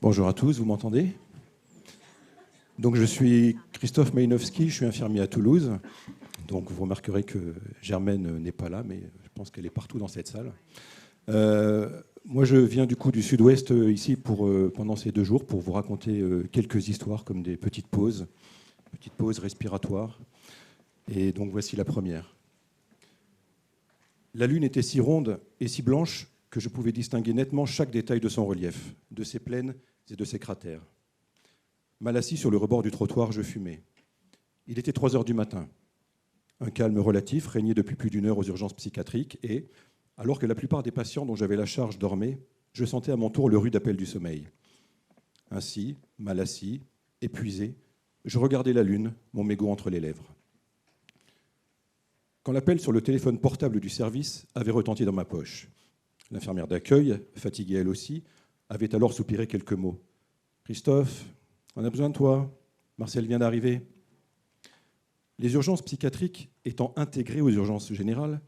Bonjour à tous, vous m'entendez? Donc je suis Christophe Maïnovski, je suis infirmier à Toulouse. Donc vous remarquerez que Germaine n'est pas là, mais je pense qu'elle est partout dans cette salle. Moi je viens du coup du sud-ouest ici pendant ces 2 jours pour vous raconter quelques histoires comme des petites pauses respiratoires. Et donc voici la première. La lune était si ronde et si blanche que je pouvais distinguer nettement chaque détail de son relief, de ses plaines et de ses cratères. Mal assis sur le rebord du trottoir, je fumais. Il était 3 heures du matin. Un calme relatif régnait depuis plus d'1 heure aux urgences psychiatriques et, alors que la plupart des patients dont j'avais la charge dormaient, je sentais à mon tour le rude appel du sommeil. Ainsi, mal assis, épuisé, je regardais la lune, mon mégot entre les lèvres. Quand l'appel sur le téléphone portable du service avait retenti dans ma poche, l'infirmière d'accueil, fatiguée elle aussi, avait alors soupiré quelques mots. « Christophe, on a besoin de toi. Marcel vient d'arriver. » Les urgences psychiatriques étant intégrées aux urgences générales,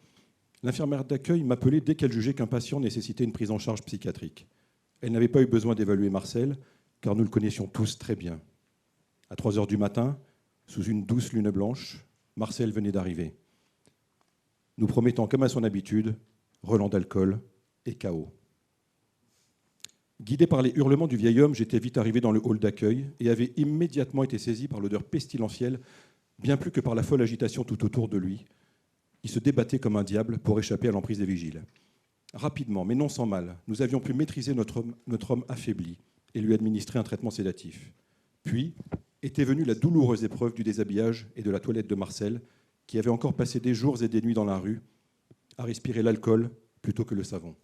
l'infirmière d'accueil m'appelait dès qu'elle jugeait qu'un patient nécessitait une prise en charge psychiatrique. Elle n'avait pas eu besoin d'évaluer Marcel, car nous le connaissions tous très bien. À 3 heures du matin, sous une douce lune blanche, Marcel venait d'arriver, nous promettant, comme à son habitude, relent d'alcool et chaos. Guidé par les hurlements du vieil homme, j'étais vite arrivé dans le hall d'accueil et avais immédiatement été saisi par l'odeur pestilentielle, bien plus que par la folle agitation tout autour de lui. Il se débattait comme un diable pour échapper à l'emprise des vigiles. Rapidement, mais non sans mal, nous avions pu maîtriser notre homme affaibli et lui administrer un traitement sédatif. Puis était venue la douloureuse épreuve du déshabillage et de la toilette de Marcel, qui avait encore passé des jours et des nuits dans la rue, à respirer l'alcool plutôt que le savon.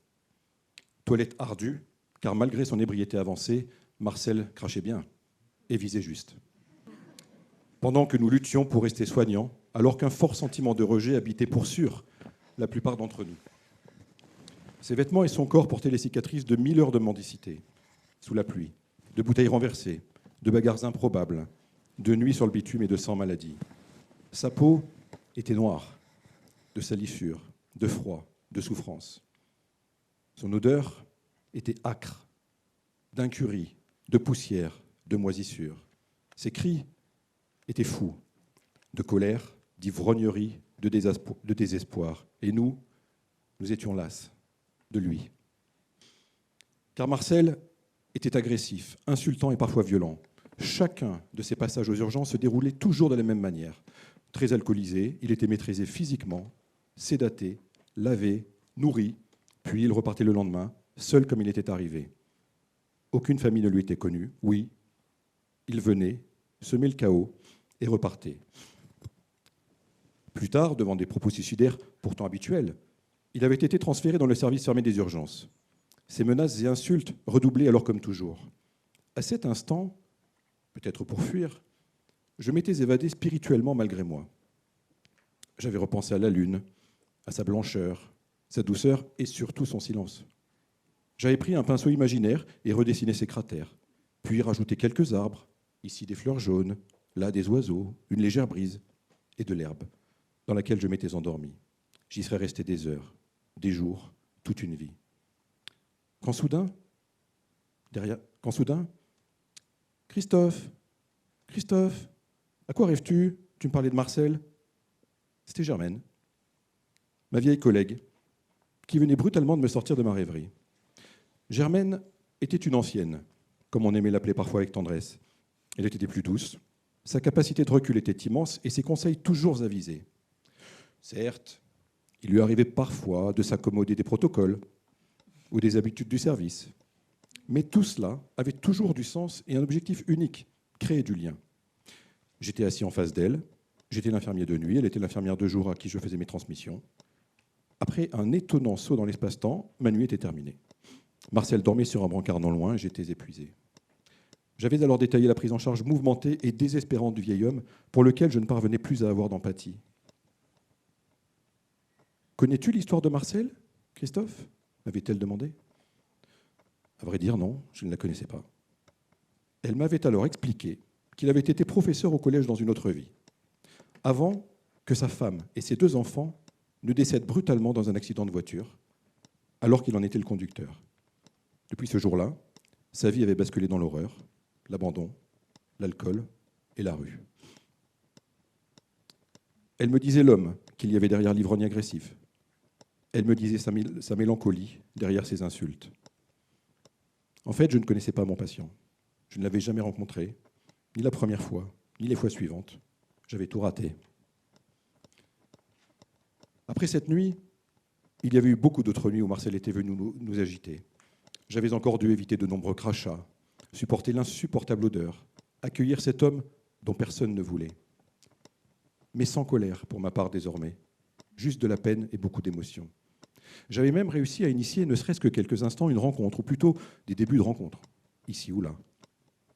Toilette ardue, car malgré son ébriété avancée, Marcel crachait bien et visait juste. Pendant que nous luttions pour rester soignants, alors qu'un fort sentiment de rejet habitait pour sûr la plupart d'entre nous. Ses vêtements et son corps portaient les cicatrices de 1000 heures de mendicité, sous la pluie, de bouteilles renversées, de bagarres improbables, de nuits sur le bitume et de 100 maladies. Sa peau était noire, de salissure, de froid, de souffrance. Son odeur était âcre, d'incurie, de poussière, de moisissure. Ses cris étaient fous, de colère, d'ivrognerie, de désespoir. Et nous étions las de lui. Car Marcel était agressif, insultant et parfois violent. Chacun de ses passages aux urgences se déroulait toujours de la même manière. Très alcoolisé, il était maîtrisé physiquement, sédaté, lavé, nourri, puis il repartait le lendemain, seul comme il était arrivé. Aucune famille ne lui était connue. Oui, il venait, semait le chaos et repartait. Plus tard, devant des propos suicidaires pourtant habituels, il avait été transféré dans le service fermé des urgences. Ses menaces et insultes redoublaient alors comme toujours. À cet instant, peut-être pour fuir, je m'étais évadé spirituellement malgré moi. J'avais repensé à la lune, à sa blancheur, sa douceur et surtout son silence. J'avais pris un pinceau imaginaire et redessiné ses cratères, puis rajouté quelques arbres, ici des fleurs jaunes, là des oiseaux, une légère brise et de l'herbe, dans laquelle je m'étais endormi. J'y serais resté des heures, des jours, toute une vie. Quand soudain, Christophe, à quoi rêves-tu? Tu me parlais de Marcel. C'était Germaine, ma vieille collègue, qui venait brutalement de me sortir de ma rêverie. Germaine était une ancienne, comme on aimait l'appeler parfois avec tendresse. Elle était des plus douces, sa capacité de recul était immense et ses conseils toujours avisés. Certes, il lui arrivait parfois de s'accommoder des protocoles ou des habitudes du service, mais tout cela avait toujours du sens et un objectif unique, créer du lien. J'étais assis en face d'elle, j'étais l'infirmier de nuit, elle était l'infirmière de jour à qui je faisais mes transmissions. Après un étonnant saut dans l'espace-temps, ma nuit était terminée. Marcel dormait sur un brancard non loin et j'étais épuisé. J'avais alors détaillé la prise en charge mouvementée et désespérante du vieil homme pour lequel je ne parvenais plus à avoir d'empathie. « Connais-tu l'histoire de Marcel, Christophe ?» m'avait-elle demandé. À vrai dire, non, je ne la connaissais pas. Elle m'avait alors expliqué qu'il avait été professeur au collège dans une autre vie, avant que sa femme et ses 2 enfants ne décèdent brutalement dans un accident de voiture, alors qu'il en était le conducteur. Depuis ce jour-là, Sa vie avait basculé dans l'horreur, l'abandon, l'alcool et la rue. Elle me disait l'homme qu'il y avait derrière l'ivrogne agressif. Elle me disait sa mélancolie derrière ses insultes. En fait, je ne connaissais pas mon patient. Je ne l'avais jamais rencontré, ni la première fois, ni les fois suivantes. J'avais tout raté. Après cette nuit, il y avait eu beaucoup d'autres nuits où Marcel était venu nous agiter. J'avais encore dû éviter de nombreux crachats, supporter l'insupportable odeur, accueillir cet homme dont personne ne voulait. Mais sans colère pour ma part désormais, juste de la peine et beaucoup d'émotion. J'avais même réussi à initier, ne serait-ce que quelques instants, une rencontre, ou plutôt des débuts de rencontre, ici ou là.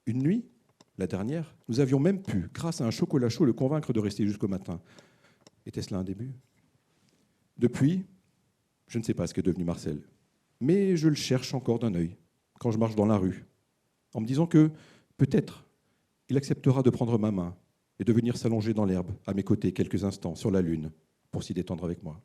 Une nuit, la dernière, nous avions même pu, grâce à un chocolat chaud, le convaincre de rester jusqu'au matin. Était-ce là un début ? Depuis, je ne sais pas ce qu'est devenu Marcel, mais je le cherche encore d'un œil quand je marche dans la rue, en me disant que, peut-être, il acceptera de prendre ma main et de venir s'allonger dans l'herbe, à mes côtés, quelques instants, sur la lune, pour s'y détendre avec moi.